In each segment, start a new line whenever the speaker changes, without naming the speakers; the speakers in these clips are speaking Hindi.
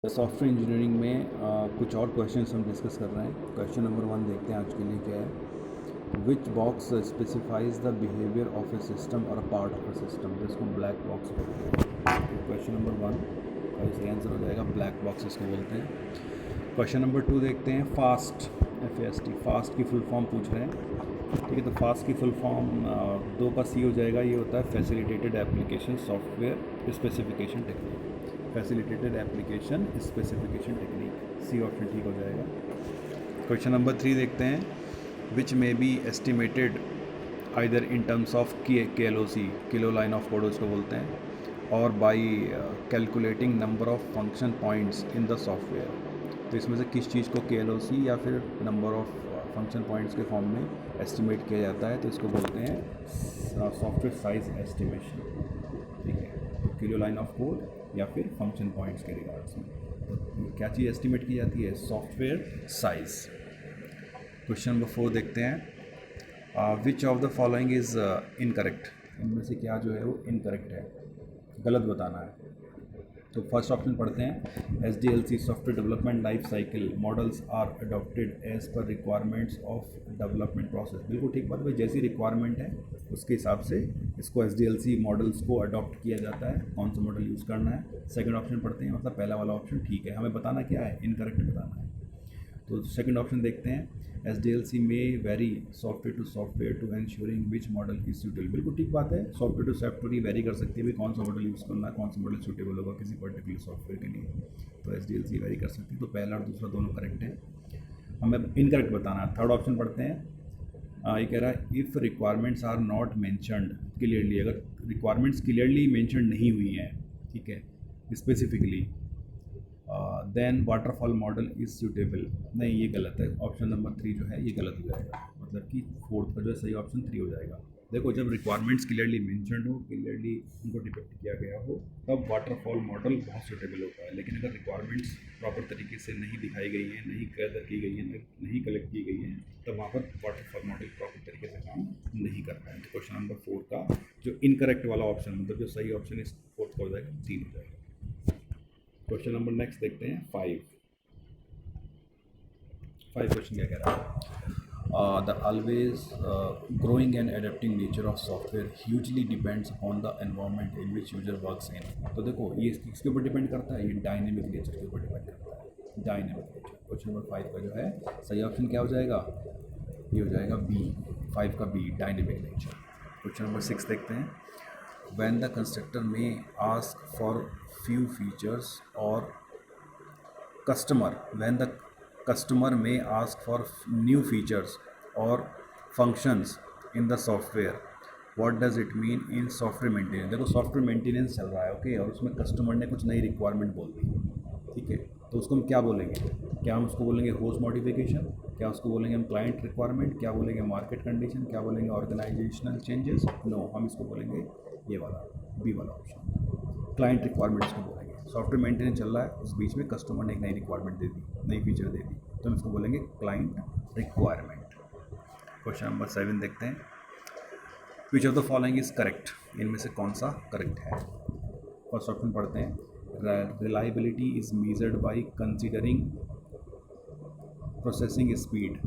सॉफ्टवेयर इंजीनियरिंग में कुछ और क्वेश्चंस हम डिस्कस कर रहे हैं। क्वेश्चन नंबर 1 देखते हैं आज के लिए क्या है। Which box specifies the behaviour of a system और a part of a system, जिसको ब्लैक बॉक्स बोलते हैं। तो क्वेश्चन नंबर 1 का इसका आंसर हो जाएगा ब्लैक बॉक्स, इसको बोलते हैं। क्वेश्चन नंबर 2 देखते हैं। फास्ट, FAST, फास्ट की फुल फॉर्म पूछ रहे हैं। ठीक है, तो फास्ट की फुल फॉर्म 2 का C हो जाएगा। ये होता है facilitated application software specification technique. Facilitated application specification technique, C option ठीक हो जाएगा। क्वेश्चन नंबर 3 देखते हैं। Which may be estimated either in terms of KLOC, kilo line of code उसको बोलते हैं, और by calculating number of function points in the software. तो इसमें से किस चीज़ को KLOC या फिर नंबर ऑफ फंक्शन पॉइंट्स के फॉर्म में एस्टिमेट किया जाता है, तो इसको बोलते हैं सॉफ्टवेयर साइज एस्टिमेशन। ठीक है, तो किलो लाइन ऑफ कोड या फिर फंक्शन पॉइंट्स के रिगार्ड्स में तो क्या चीज़ एस्टिमेट की जाती है? Software size. क्वेश्चन नंबर 4 देखते हैं। Which of the following is incorrect, इनमें से क्या जो है वो इनकरेक्ट है, गलत बताना है। तो फर्स्ट ऑप्शन पढ़ते हैं। SDLC software development life cycle models are adopted as per requirements of development process. बिल्कुल ठीक बात है भाई, जैसी रिक्वायरमेंट है उसके हिसाब से इसको SDLC मॉडल्स को अडॉप्ट किया जाता है, कौन सा मॉडल यूज़ करना है। सेकंड ऑप्शन पढ़ते हैं, मतलब पहला वाला ऑप्शन ठीक है, हमें बताना क्या है, इनकरेक्ट बताना है। तो सेकंड ऑप्शन देखते हैं। SDLC में vary software to software to ensuring which model is suitable. बिल्कुल ठीक बात है, सॉफ्टवेयर टू सॉफ्टवेयर ही वेरी कर सकती है भाई, कौन सा मॉडल यूज़ करना है, कौन सा मॉडल सूटेबल होगा किसी पर्टिकुलर सॉफ्टवेयर के लिए। तो SDLC वेरी कर सकती है। तो पहला और दूसरा दोनों करेक्ट है, हमें इनकरेक्ट बताना है। थर्ड ऑप्शन पढ़ते हैं। ये कह रहा है if requirements are not mentioned clearly, अगर रिक्वायरमेंट्स क्लियरली मैंशन नहीं हुई हैं, ठीक है, specifically, then waterfall model is suitable. नहीं, ये गलत है, ऑप्शन नंबर 3 जो है ये गलत हो जाएगा, मतलब कि फोर्थ का जो है सही ऑप्शन 3 हो जाएगा। देखो, जब रिक्वायरमेंट्स क्लियरली मेंशन्ड हो, क्लियरली उनको डिपेक्ट किया गया हो, तब वाटरफॉल मॉडल बहुत सूटेबल होता है। लेकिन अगर रिक्वायरमेंट्स प्रॉपर तरीके से नहीं दिखाई गई हैं, नहीं गैदर की गई हैं, नहीं कलेक्ट की गई हैं, तब वहाँ पर वाटरफॉल मॉडल प्रॉपर तरीके से काम नहीं कर पाए। तो क्वेश्चन नंबर 4 का जो इनकरेक्ट वाला ऑप्शन, मतलब जो सही ऑप्शन इस फोर्थ का हो जाएगा, 3 हो जाएगा। क्वेश्चन नंबर नेक्स्ट देखते हैं। 5 क्वेश्चन क्या कह रहा है। The always growing and adapting nature of software hugely depends upon the environment in which user works in. तो देखो, ये किसके ऊपर डिपेंड करता है? ये डायनेमिक नेचर के ऊपर डिपेंड करता है, डायनेमिक नेचर। क्वेश्चन नंबर 5 का जो है सही ऑप्शन क्या हो जाएगा? ये हो जाएगा B, 5 का B, dynamic nature. Question number 6 देखते हैं। When the constructor may ask for few features or when the customer may ask for new features or functions in the software, what does it mean in software maintenance? देखो, सॉफ्टवेयर मेंटेनेंस चल रहा है, ओके, और उसमें कस्टमर ने कुछ नई रिक्वायरमेंट बोल दी, ठीक है, तो उसको हम क्या बोलेंगे? क्या हम उसको बोलेंगे होस्ट मॉडिफिकेशन, क्या उसको बोलेंगे हम क्लाइंट रिक्वायरमेंट, क्या बोलेंगे मार्केट कंडीशन, क्या बोलेंगे ऑर्गेनाइजेशनल चेंजेस? नो, हम इसको बोलेंगे ये वाला, बी वाला ऑप्शन, क्लाइंट रिक्वायरमेंट इसको बोलेंगे। सॉफ्टवेयर मेंटेनेंस चल रहा है, उस बीच में कस्टमर ने एक नई रिक्वायरमेंट दे दी, नई फीचर दे दी, तो हम इसको बोलेंगे क्लाइंट रिक्वायरमेंट। क्वेश्चन नंबर 7 देखते हैं। Which of the following is correct, इनमें से कौन सा करेक्ट है? फर्स्ट ऑप्शन पढ़ते हैं। Reliability is measured by considering processing speed.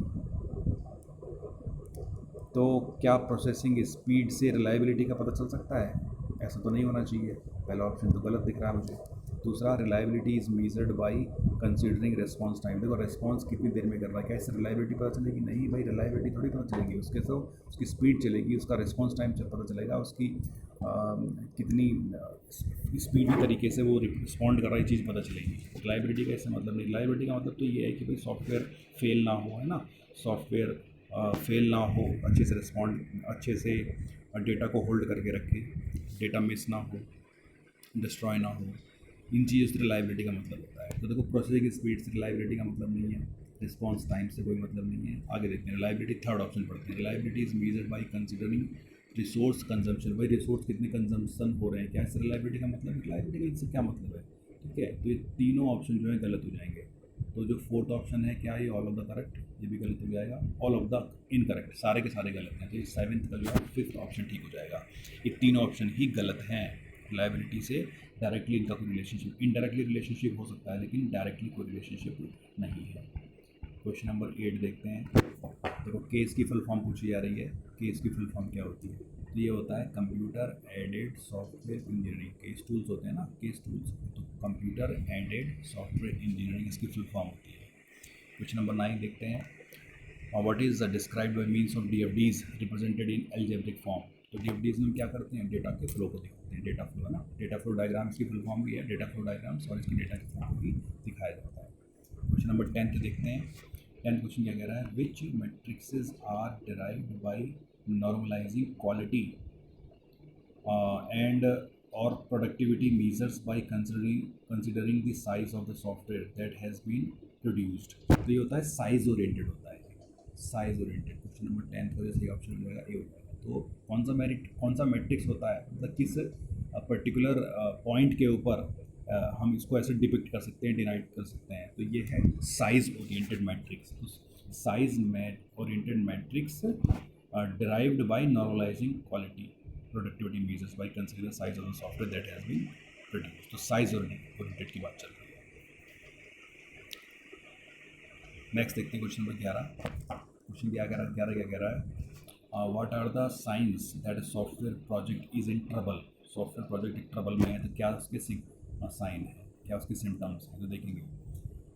तो क्या प्रोसेसिंग स्पीड से रिलायबिलिटी का पता चल सकता है? ऐसा तो नहीं होना चाहिए, पहला ऑप्शन तो गलत दिख रहा है मुझे। दूसरा, reliability is measured by considering response time. देखो, रिस्पांस कितनी देर में कर रहा है, क्या इससे रिलायबिलिटी पता चलेगी? नहीं भाई, रिलायबिलिटी थोड़ी पता चलेगी, उसके तो उसकी स्पीड चलेगी, उसका रिस्पांस टाइम पता चलेगा, उसकी कितनी स्पीडी तरीके से वो रिस्पॉन्ड कर रहा है, चीज़ पता चलेगी। रिलायबिलिटी का इससे मतलब नहीं, रिलायबिलिटी का मतलब तो ये है कि भाई सॉफ्टवेयर फेल ना हो, है ना, सॉफ्टवेयर फेल ना हो, अच्छे से रिस्पॉन्ड, अच्छे से डेटा को होल्ड करके रखे, डेटा मिस ना हो, डिस्ट्रॉय ना हो, इन चीज़ों से रिलायबिलिटी का मतलब होता है। तो देखो, प्रोसेसिंग स्पीड से रिलायबिलिटी का मतलब नहीं है, रिस्पॉन्स टाइम से कोई मतलब नहीं है। आगे देखते हैं, रिलायबिलिटी थर्ड ऑप्शन पढ़ते हैं। Reliability is measured by considering resource consumption. भाई, रिसोर्स कितने कंजम्पशन हो रहे हैं, क्या इससे रिलायबिलिटी का मतलब? रिलायबिलिटी का इससे क्या मतलब है? ठीक है, तो ये तीनों ऑप्शन जो है गलत हो जाएंगे। तो जो फोर्थ ऑप्शन है क्या है, ऑल ऑफ द करेक्ट, ये भी गलत हो जाएगा। ऑल ऑफ द इनकरेक्ट, सारे के सारे गलत हैं। तो ये 7th का जो है 5th ऑप्शन ठीक हो जाएगा। ये तीनों ऑप्शन ही गलत हैं। रिलायबिलिटी से डायरेक्टली इनका कोई रिलेशनशिप, इनडायरेक्टली रिलेशनशिप हो सकता है लेकिन डायरेक्टली कोई रिलेशनशिप नहीं है। क्वेश्चन नंबर 8 देखते हैं। देखो केस की फुल फॉर्म पूछी जा रही है। केस की फुल फॉर्म क्या होती है? तो ये होता है computer aided software engineering. Case tools होते हैं ना, केस टूल्स, तो कंप्यूटर एडेड सॉफ्टवेयर इंजीनियरिंग इसकी फुल फॉर्म होती है। क्वेश्चन नंबर 9 देखते हैं। What is described bye means of DFDs represented in algebraic form. तो DFDs में क्या करते हैं? डेटा के फ्लो को दिखाते हैं। डेटा फ्लो है ना, डेटा फ्लो डायग्राम इसकी फुल फॉर्म भी है, डेटा फ्लो डायग्राम्स, और इसकी डेटा के फ्लो को भी दिखाया जाता है। क्वेश्चन नंबर 10 देखते हैं। 10 क्वेश्चन क्या कह रहा है? Which metrices are derived by normalising quality and और productivity measures by considering the size of the software that has been produced. तो ये होता है साइज ओरिएंटेड होता है, साइज ओरिएंटेड। क्वेश्चन नंबर 10 का जैसे ऑप्शन हो जाएगा ए हो जाएगा। तो कौन सा मैट्रिक्स होता है, मतलब किस पर्टिकुलर पॉइंट के ऊपर हम इसको ऐसे डिपिक्ट कर सकते हैं, डिनाइट कर सकते हैं। तो ये है साइज ओरिएंटेड मैट्रिक्स। तो size oriented metrics derived by normalising quality productivity measures by considering the size of the software that has been produced. तो साइज ओरिएंटेड की बात चल रही है। नेक्स्ट देखते हैं क्वेश्चन नंबर 11। क्वेश्चन क्या कह रहा है? What are the signs that a software project is in trouble. Software project एक ट्रबल में है तो क्या उसके साइन है, क्या उसके सिम्टम्स हैं, तो देखेंगे।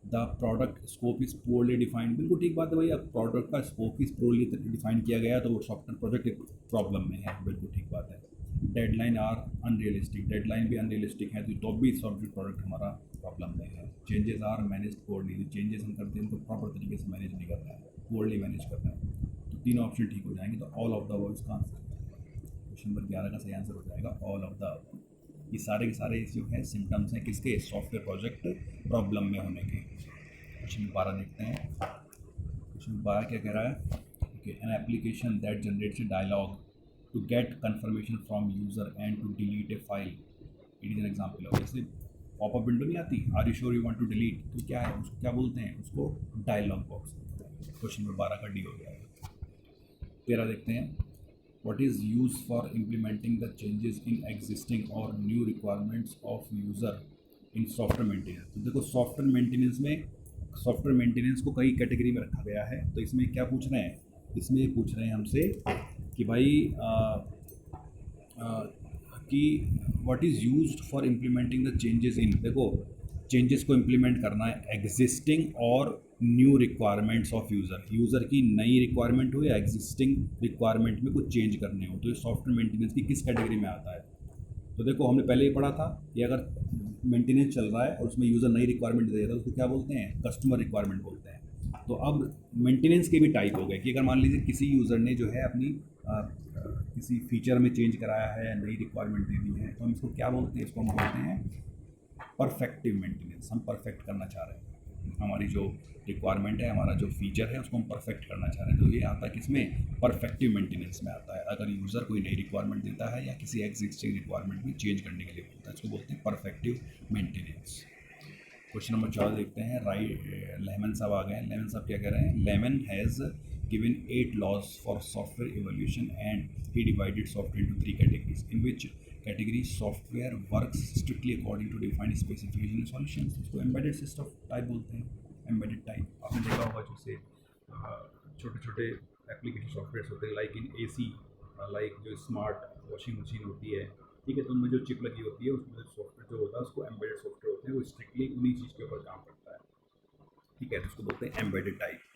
The product scope is poorly defined. बिल्कुल ठीक बात है भाई, अब प्रोडक्ट का स्कोप इज पोअरली डिफाइन किया गया तो वो सॉफ्टवेयर प्रोजेक्ट एक प्रॉब्लम में है। बिल्कुल ठीक बात है। Deadline are unrealistic. डेडलाइन भी अनरियलिस्टिक है तो भी सॉफ्टवेयर प्रोडक्ट हमारा प्रॉब्लम में है। Changes are manage poorly. जो चेंजेस हम करते हैं उनको प्रॉपर तरीके से मैनेज नहीं कर रहे हैं, पोअरली मैनेज कर रहे हैं। तो तीनों ऑप्शन ठीक हो जाएंगे। तो ऑल ऑफ द वर्ड्स का आंसर क्वेश्चन नंबर 11 का सही आंसर हो जाएगा ऑल ऑफ द। ये सारे के सारे जो है सिम्टम्स हैं किसके? सॉफ्टवेयर प्रोजेक्ट प्रॉब्लम में होने के। क्वेश्चन 12 देखते हैं। क्वेश्चन 12 क्या कह रहा है? Okay, an application that generates a dialog to get confirmation from user and to delete a file. It is an example of. जैसे पॉपअप विंडो नहीं आती, are you sure you want to delete, तो क्या है उसको क्या बोलते हैं? उसको डायलॉग बॉक्स। क्वेश्चन नंबर 12 का डी हो गया। 13 देखते हैं। What is used for implementing the changes in existing or new requirements of user in software maintenance। तो देखो सॉफ्टवेयर मेंटेनेंस को कई कैटेगरी में रखा गया है। तो इसमें क्या पूछ रहे हैं? इसमें ये पूछ रहे हैं हमसे कि भाई कि what is used for implementing the changes in. देखो चेंजेस को इम्प्लीमेंट करना है एग्जिस्टिंग और न्यू रिक्वायरमेंट्स ऑफ यूज़र की नई रिक्वायरमेंट हो या एग्जिस्टिंग रिक्वायरमेंट में कुछ चेंज करने हो, तो ये सॉफ्टवेयर मेंटेनेंस की किस कैटेगरी में आता है? तो देखो हमने पहले ही पढ़ा था कि अगर मेंटेनेंस चल रहा है और उसमें यूज़र नई रिक्वायरमेंट दे रहा है उसको क्या बोलते हैं? कस्टमर रिक्वायरमेंट बोलते हैं। तो अब मेंटेनेंस के भी टाइप हो गए कि अगर मान लीजिए किसी यूज़र ने जो है अपनी किसी फीचर में चेंज कराया है, नई रिक्वायरमेंट दे दी है, तो हम इसको क्या बोलते हैं? इसको हम बोलते हैं परफेक्टिव मेंटेनेंस। हम परफेक्ट करना चाह रहे हैं, हमारी जो रिक्वायरमेंट है, हमारा जो फीचर है उसको हम परफेक्ट करना चाह रहे हैं। तो ये आता है किसमें? परफेक्टिव मेंटेनेंस में आता है। अगर यूज़र कोई नई रिक्वायरमेंट देता है या किसी एग्जिस्टिंग रिक्वायरमेंट में चेंज करने के लिए बोलता है, इसको बोलते हैं परफेक्टिव मेंटेनेंस। क्वेश्चन नंबर 14 देखते हैं। लेमन साहब आ गए हैं। लेमन साहब क्या कह रहे हैं? Lemon has given 8 laws for software evaluation and he divided software into 3 categories, in which category software works strictly according to defined specification and solutions। इसको embedded system टाइप बोलते हैं, embedded टाइप। आपने देखा होगा जैसे छोटे छोटे एप्लीकेशन सॉफ्टवेयर होते हैं, लाइक इन AC, लाइक जो स्मार्ट वॉशिंग मशीन होती है, ठीक है, तो उनमें जो चिप लगी होती है उसमें सॉफ्टवेयर जो होता है उसको एम्बेडेड सॉफ्टवेयर होते हैं, वो स्ट्रिक्टली उन्हीं चीज़ के ऊपर काम करता है, ठीक है, तो उसको बोलते हैं एम्बेडेड टाइप।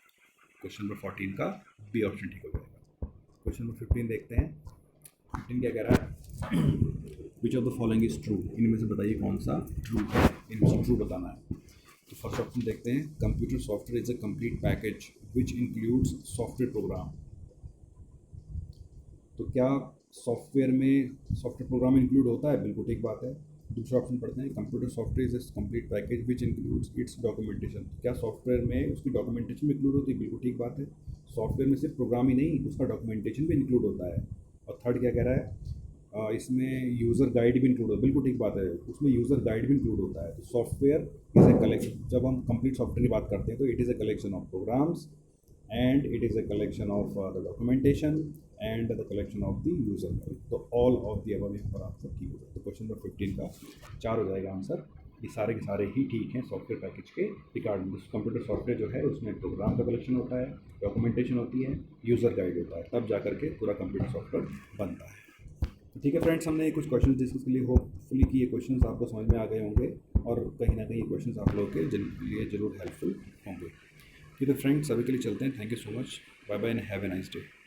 क्वेश्चन नंबर 14 का बी ऑप्शन ठीक हो जाएगा। क्वेश्चन नंबर 15 देखते हैं। 15 क्या कह रहा है? Which of the following is true. इनमें से बताइए कौन सा ट्रू है, इनमें से ट्रू बताना है। तो फर्स्ट ऑप्शन देखते हैं। Computer software is a complete package which includes software program. तो क्या सॉफ्टवेयर में सॉफ्टवेयर प्रोग्राम इंक्लूड होता है? बिल्कुल ठीक बात है। दूसरा ऑप्शन पढ़ते हैं। Computer software is complete package which includes it's documentation. क्या सॉफ्टवेयर में उसकी डॉक्यूमेंटेशन भी इंक्लूड होती है? बिल्कुल ठीक बात है। सॉफ्टवेयर में सिर्फ प्रोग्राम ही नहीं, उसका डॉक्यूमेंटेशन भी इंक्लूड होता है। और थर्ड क्या कह रहा है? इसमें यूज़र गाइड भी इंक्लूड होता है। बिल्कुल ठीक बात है, उसमें यूज़र गाइड भी इंक्लूड होता है। तो सॉफ्टवेयर इज़ ए कलेक्शन। जब हम कंप्लीट सॉफ्टवेयर की बात करते हैं तो it is a collection of programs and it is a collection of the documentation and the collection of the user guide. तो all of the above यहाँ पर आंसर ठीक हो जाए। तो क्वेश्चन नंबर 15 का 4 हो जाएगा आंसर। ये सारे के सारे ही ठीक हैं सॉफ्टवेयर पैकेज के रिगार्डिंग। कंप्यूटर सॉफ्टवेयर जो है उसमें प्रोग्राम का कलेक्शन होता है, डॉक्यूमेंटेशन होती है, यूज़र गाइड होता है, तब जा करके पूरा कंप्यूटर सॉफ्टवेयर बनता है। तो ठीक है फ्रेंड्स, हमने कुछ क्वेश्चन डिस्कस के लिए होपफुली कि ये क्वेश्चंस आपको समझ में आ गए होंगे और कहीं ना कहीं ये क्वेश्चंस आप लोगों के लिए ज़रूर हेल्पफुल होंगे। ठीक है फ्रेंड्स, सभी के लिए चलते हैं। Thank you so much, bye bye and have a nice day.